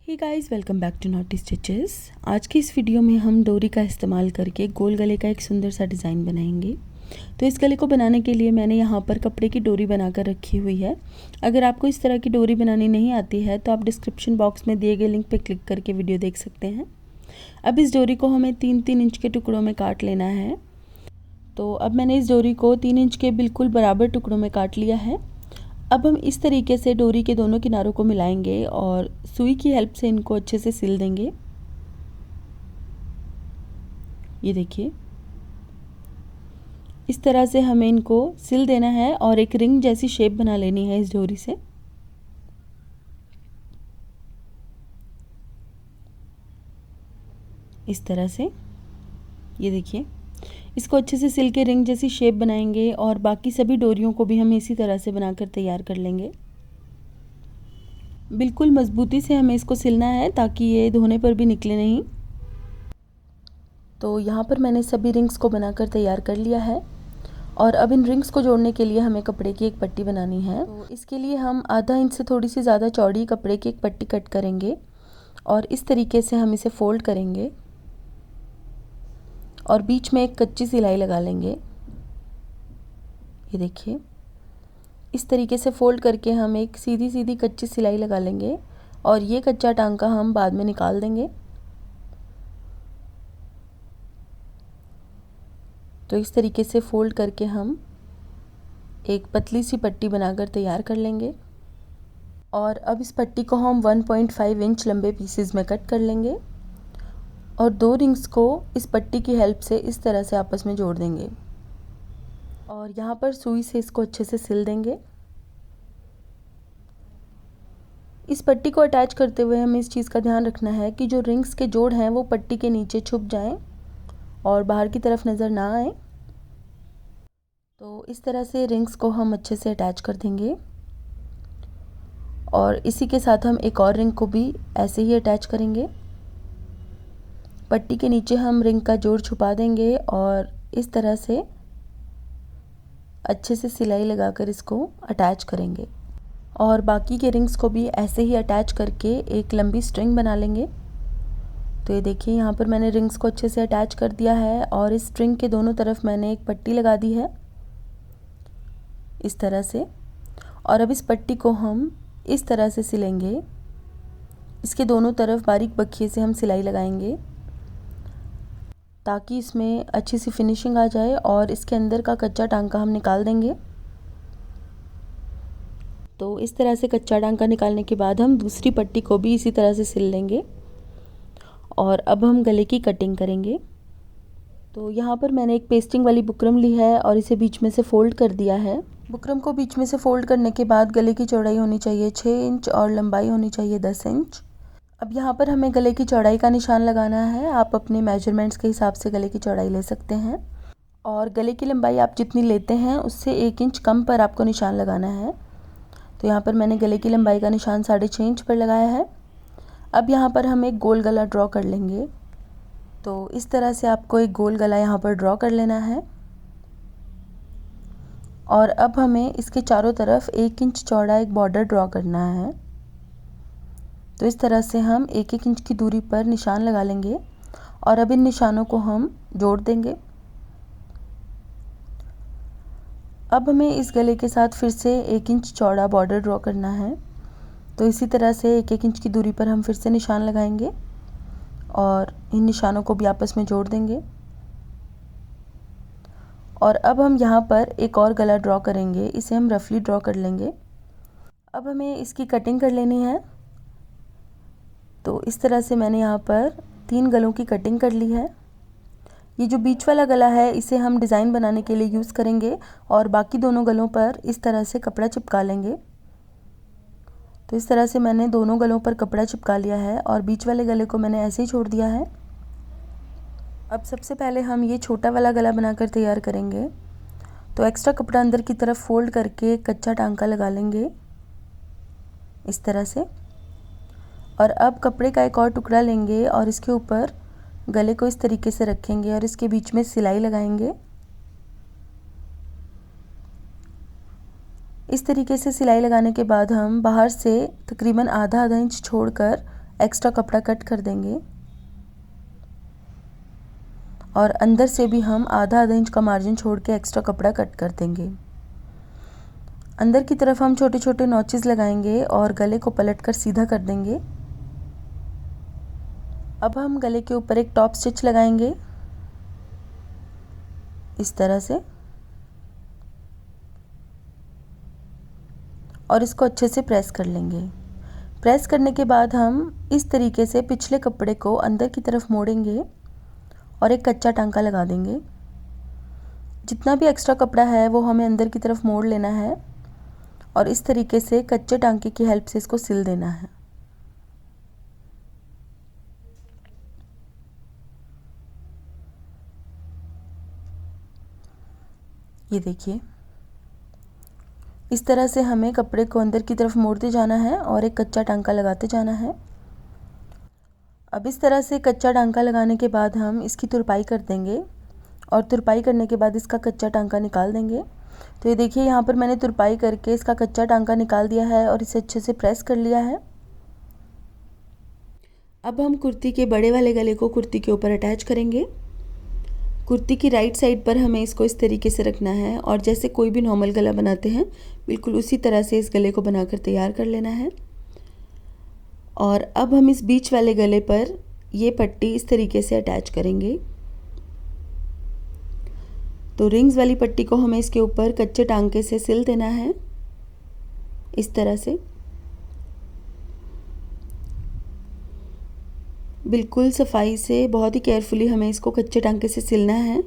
Hey guys, welcome back to Naughty Stitches. आज की इस वीडियो में हम डोरी का इस्तेमाल करके गोल गले का एक सुंदर सा डिज़ाइन बनाएंगे। तो इस गले को बनाने के लिए मैंने यहाँ पर कपड़े की डोरी बनाकर रखी हुई है। अगर आपको इस तरह की डोरी बनानी नहीं आती है तो आप डिस्क्रिप्शन बॉक्स में दिए गए लिंक पर क्लिक करके वीडियो देख सकते हैं। अब इस डोरी को हमें 3-3 इंच के टुकड़ों में काट लेना है। तो अब मैंने इस डोरी को 3 इंच के बिल्कुल बराबर टुकड़ों में काट लिया है। अब हम इस तरीके से डोरी के दोनों किनारों को मिलाएंगे और सुई की हेल्प से इनको अच्छे से सिल देंगे। ये देखिए, इस तरह से हमें इनको सिल देना है और एक रिंग जैसी शेप बना लेनी है इस डोरी से। इस तरह से ये देखिए, इसको अच्छे से सिल के रिंग जैसी शेप बनाएंगे और बाकी सभी डोरियों को भी हम इसी तरह से बनाकर तैयार कर लेंगे। बिल्कुल मजबूती से हमें इसको सिलना है ताकि ये धोने पर भी निकले नहीं। तो यहाँ पर मैंने सभी रिंग्स को बनाकर तैयार कर लिया है और अब इन रिंग्स को जोड़ने के लिए हमें कपड़े की एक पट्टी बनानी है। तो इसके लिए हम आधा इंच से थोड़ी सी ज़्यादा चौड़ी कपड़े की एक पट्टी कट करेंगे और इस तरीके से हम इसे फोल्ड करेंगे और बीच में एक कच्ची सिलाई लगा लेंगे। ये देखिए, इस तरीके से फोल्ड करके हम एक सीधी सीधी कच्ची सिलाई लगा लेंगे और ये कच्चा टांका हम बाद में निकाल देंगे। तो इस तरीके से फोल्ड करके हम एक पतली सी पट्टी बनाकर तैयार कर लेंगे और अब इस पट्टी को हम 1.5 इंच लंबे पीसेस में कट कर लेंगे और दो रिंग्स को इस पट्टी की हेल्प से इस तरह से आपस में जोड़ देंगे और यहाँ पर सुई से इसको अच्छे से सिल देंगे। इस पट्टी को अटैच करते हुए हमें इस चीज़ का ध्यान रखना है कि जो रिंग्स के जोड़ हैं वो पट्टी के नीचे छुप जाएं और बाहर की तरफ नज़र ना आए। तो इस तरह से रिंग्स को हम अच्छे से अटैच कर देंगे और इसी के साथ हम एक और रिंग को भी ऐसे ही अटैच करेंगे। पट्टी के नीचे हम रिंग का जोड़ छुपा देंगे और इस तरह से अच्छे से सिलाई लगाकर इसको अटैच करेंगे और बाकी के रिंग्स को भी ऐसे ही अटैच करके एक लंबी स्ट्रिंग बना लेंगे। तो ये देखिए, यहाँ पर मैंने रिंग्स को अच्छे से अटैच कर दिया है और इस स्ट्रिंग के दोनों तरफ मैंने एक पट्टी लगा दी है इस तरह से। और अब इस पट्टी को हम इस तरह से सिलेंगे। इसके दोनों तरफ बारीक बखिए से हम सिलाई लगाएंगे ताकि इसमें अच्छी सी फिनिशिंग आ जाए और इसके अंदर का कच्चा टांका हम निकाल देंगे। तो इस तरह से कच्चा टांका निकालने के बाद हम दूसरी पट्टी को भी इसी तरह से सिल लेंगे और अब हम गले की कटिंग करेंगे। तो यहाँ पर मैंने एक पेस्टिंग वाली बुकरम ली है और इसे बीच में से फोल्ड कर दिया है। बुकरम को बीच में से फोल्ड करने के बाद गले की चौड़ाई होनी चाहिए 6 इंच और लंबाई होनी चाहिए 10 इंच। अब यहाँ पर हमें गले की चौड़ाई का निशान लगाना है। आप अपने मेजरमेंट्स के हिसाब से गले की चौड़ाई ले सकते हैं और गले की लंबाई आप जितनी लेते हैं उससे 1 इंच कम पर आपको निशान लगाना है। तो यहाँ पर मैंने गले की लंबाई का निशान 6.5 इंच पर लगाया है। अब यहाँ पर हम एक गोल गला ड्रॉ कर लेंगे। तो इस तरह से आपको एक गोल गला यहाँ पर ड्रॉ कर लेना है और अब हमें इसके चारों तरफ 1 इंच चौड़ा एक बॉर्डर ड्रॉ करना है। तो इस तरह से हम 1-1 इंच की दूरी पर निशान लगा लेंगे और अब इन निशानों को हम जोड़ देंगे। अब हमें इस गले के साथ फिर से 1 इंच चौड़ा बॉर्डर ड्रॉ करना है। तो इसी तरह से 1-1 इंच की दूरी पर हम फिर से निशान लगाएंगे और इन निशानों को भी आपस में जोड़ देंगे और अब हम यहाँ पर एक और गला ड्रॉ करेंगे। इसे हम रफली ड्रॉ कर लेंगे। अब हमें इसकी कटिंग कर लेनी है। तो इस तरह से मैंने यहाँ पर 3 गलों की कटिंग कर ली है। ये जो बीच वाला गला है इसे हम डिज़ाइन बनाने के लिए यूज़ करेंगे और बाकी दोनों गलों पर इस तरह से कपड़ा चिपका लेंगे। तो इस तरह से मैंने दोनों गलों पर कपड़ा चिपका लिया है और बीच वाले गले को मैंने ऐसे ही छोड़ दिया है। अब सबसे पहले हम ये छोटा वाला गला बनाकर तैयार करेंगे। तो एक्स्ट्रा कपड़ा अंदर की तरफ फोल्ड करके कच्चा टांका लगा लेंगे इस तरह से और अब कपड़े का एक और टुकड़ा लेंगे और इसके ऊपर गले को इस तरीके से रखेंगे और इसके बीच में सिलाई लगाएंगे। इस तरीके से सिलाई लगाने के बाद हम बाहर से तकरीबन आधा इंच छोड़कर एक्स्ट्रा कपड़ा कट कर देंगे और अंदर से भी हम आधा इंच का मार्जिन छोड़ के एक्स्ट्रा कपड़ा कट कर देंगे। अंदर की तरफ हम छोटे छोटे नॉचेस लगाएंगे और गले को पलटकर सीधा कर देंगे। अब हम गले के ऊपर एक टॉप स्टिच लगाएंगे इस तरह से और इसको अच्छे से प्रेस कर लेंगे। प्रेस करने के बाद हम इस तरीके से पिछले कपड़े को अंदर की तरफ मोड़ेंगे और एक कच्चा टांका लगा देंगे। जितना भी एक्स्ट्रा कपड़ा है वो हमें अंदर की तरफ मोड़ लेना है और इस तरीके से कच्चे टांके की हेल्प से इसको सिल देना है। ये देखिए, इस तरह से हमें कपड़े को अंदर की तरफ मोड़ते जाना है और एक कच्चा टांका लगाते जाना है। अब इस तरह से कच्चा टांका लगाने के बाद हम इसकी तुरपाई कर देंगे और तुरपाई करने के बाद इसका कच्चा टांका निकाल देंगे। तो ये देखिए, यहाँ पर मैंने तुरपाई करके इसका कच्चा टांका निकाल दिया है और इसे अच्छे से प्रेस कर लिया है। अब हम कुर्ती के बड़े वाले गले को कुर्ती के ऊपर अटैच करेंगे। कुर्ती की राइट साइड पर हमें इसको इस तरीके से रखना है और जैसे कोई भी नॉर्मल गला बनाते हैं बिल्कुल उसी तरह से इस गले को बनाकर तैयार कर लेना है। और अब हम इस बीच वाले गले पर ये पट्टी इस तरीके से अटैच करेंगे। तो रिंग्स वाली पट्टी को हमें इसके ऊपर कच्चे टांके से सिल देना है इस तरह से। बिल्कुल सफाई से, बहुत ही केयरफुली हमें इसको कच्चे टांके से सिलना है।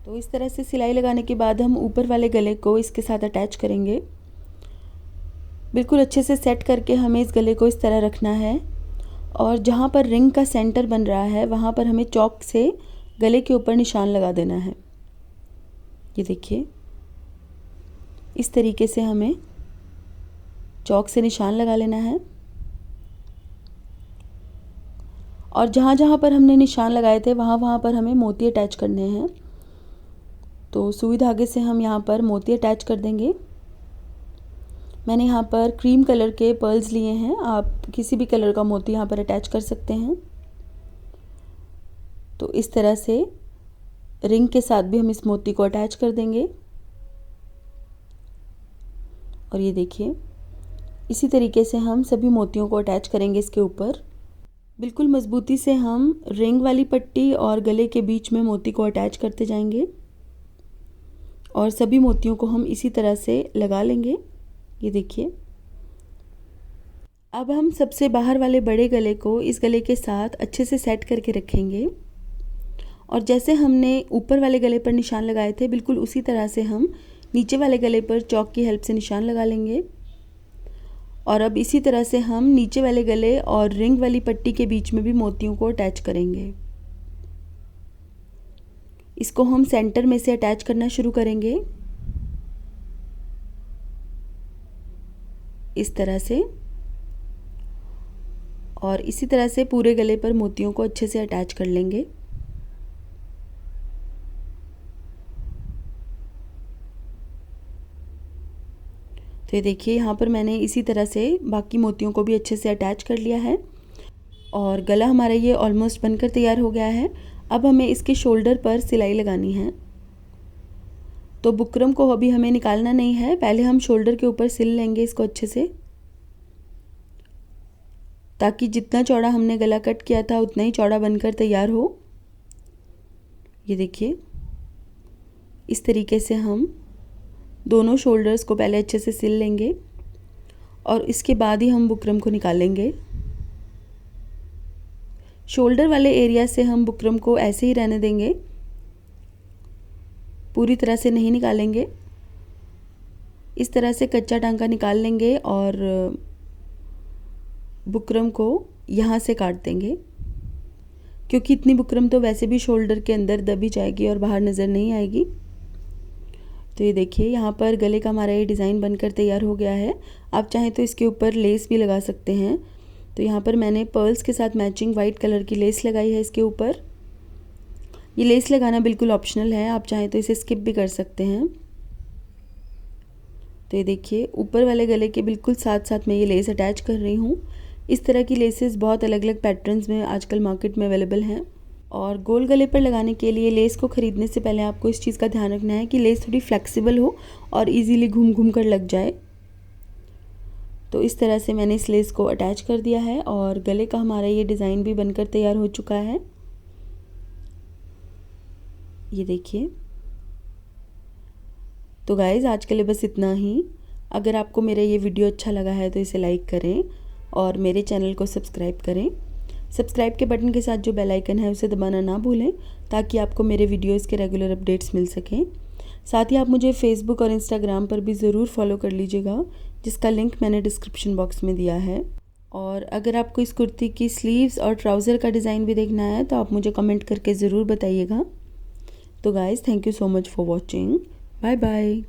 तो इस तरह से सिलाई लगाने के बाद हम ऊपर वाले गले को इसके साथ अटैच करेंगे। बिल्कुल अच्छे से सेट करके हमें इस गले को इस तरह रखना है और जहाँ पर रिंग का सेंटर बन रहा है वहाँ पर हमें चॉक से गले के ऊपर निशान लगा देना है। ये देखिए, इस तरीके से हमें चॉक से निशान लगा लेना है और जहाँ जहाँ पर हमने निशान लगाए थे वहाँ पर हमें मोती अटैच करने हैं। तो सुई धागे से हम यहाँ पर मोती अटैच कर देंगे। मैंने यहाँ पर क्रीम कलर के पर्ल्स लिए हैं, आप किसी भी कलर का मोती यहाँ पर अटैच कर सकते हैं। तो इस तरह से रिंग के साथ भी हम इस मोती को अटैच कर देंगे। और ये देखिए, इसी तरीके से हम सभी मोतियों को अटैच करेंगे इसके ऊपर। बिल्कुल मज़बूती से हम रिंग वाली पट्टी और गले के बीच में मोती को अटैच करते जाएंगे और सभी मोतियों को हम इसी तरह से लगा लेंगे। ये देखिए, अब हम सबसे बाहर वाले बड़े गले को इस गले के साथ अच्छे से सेट करके रखेंगे और जैसे हमने ऊपर वाले गले पर निशान लगाए थे बिल्कुल उसी तरह से हम नीचे वाले गले पर चॉक की हेल्प से निशान लगा लेंगे। और अब इसी तरह से हम नीचे वाले गले और रिंग वाली पट्टी के बीच में भी मोतियों को अटैच करेंगे। इसको हम सेंटर में से अटैच करना शुरू करेंगे इस तरह से और इसी तरह से पूरे गले पर मोतियों को अच्छे से अटैच कर लेंगे। तो ये देखिए, यहाँ पर मैंने इसी तरह से बाकी मोतियों को भी अच्छे से अटैच कर लिया है और गला हमारा ये ऑलमोस्ट बनकर तैयार हो गया है। अब हमें इसके शोल्डर पर सिलाई लगानी है। तो बुकरम को अभी हमें निकालना नहीं है, पहले हम शोल्डर के ऊपर सिल लेंगे इसको अच्छे से, ताकि जितना चौड़ा हमने गला कट किया था उतना ही चौड़ा बनकर तैयार हो। ये देखिए, इस तरीके से हम दोनों शोल्डर्स को पहले अच्छे से सिल लेंगे और इसके बाद ही हम बुकरम को निकालेंगे। शोल्डर वाले एरिया से हम बुकरम को ऐसे ही रहने देंगे, पूरी तरह से नहीं निकालेंगे। इस तरह से कच्चा टांका निकाल लेंगे और बुकरम को यहाँ से काट देंगे, क्योंकि इतनी बुकरम तो वैसे भी शोल्डर के अंदर दबी जाएगी और बाहर नज़र नहीं आएगी। तो ये देखिए, यहाँ पर गले का हमारा ये डिज़ाइन बनकर तैयार हो गया है। आप चाहें तो इसके ऊपर लेस भी लगा सकते हैं। तो यहाँ पर मैंने पर्ल्स के साथ मैचिंग वाइट कलर की लेस लगाई है इसके ऊपर। ये लेस लगाना बिल्कुल ऑप्शनल है, आप चाहें तो इसे स्किप भी कर सकते हैं। तो ये देखिए, ऊपर वाले गले के बिल्कुल साथ साथ मैं ये लेस अटैच कर रही हूँ। इस तरह की लेसेस बहुत अलग अलग पैटर्न्स में आजकल मार्केट में अवेलेबल हैं। और गोल गले पर लगाने के लिए लेस को ख़रीदने से पहले आपको इस चीज़ का ध्यान रखना है कि लेस थोड़ी फ्लेक्सिबल हो और इजीली घूम घूम कर लग जाए। तो इस तरह से मैंने इस लेस को अटैच कर दिया है और गले का हमारा ये डिज़ाइन भी बनकर तैयार हो चुका है। ये देखिए। तो गाइज़ आज के लिए बस इतना ही। अगर आपको मेरा ये वीडियो अच्छा लगा है तो इसे लाइक करें और मेरे चैनल को सब्सक्राइब करें। सब्सक्राइब के बटन के साथ जो बेल आइकन है उसे दबाना ना भूलें ताकि आपको मेरे वीडियोज़ के रेगुलर अपडेट्स मिल सकें। साथ ही आप मुझे फेसबुक और इंस्टाग्राम पर भी ज़रूर फॉलो कर लीजिएगा, जिसका लिंक मैंने डिस्क्रिप्शन बॉक्स में दिया है। और अगर आपको इस कुर्ती की स्लीव्स और ट्राउज़र का डिज़ाइन भी देखना है तो आप मुझे कमेंट करके ज़रूर बताइएगा। तो guys thank you so much for watching. Bye bye.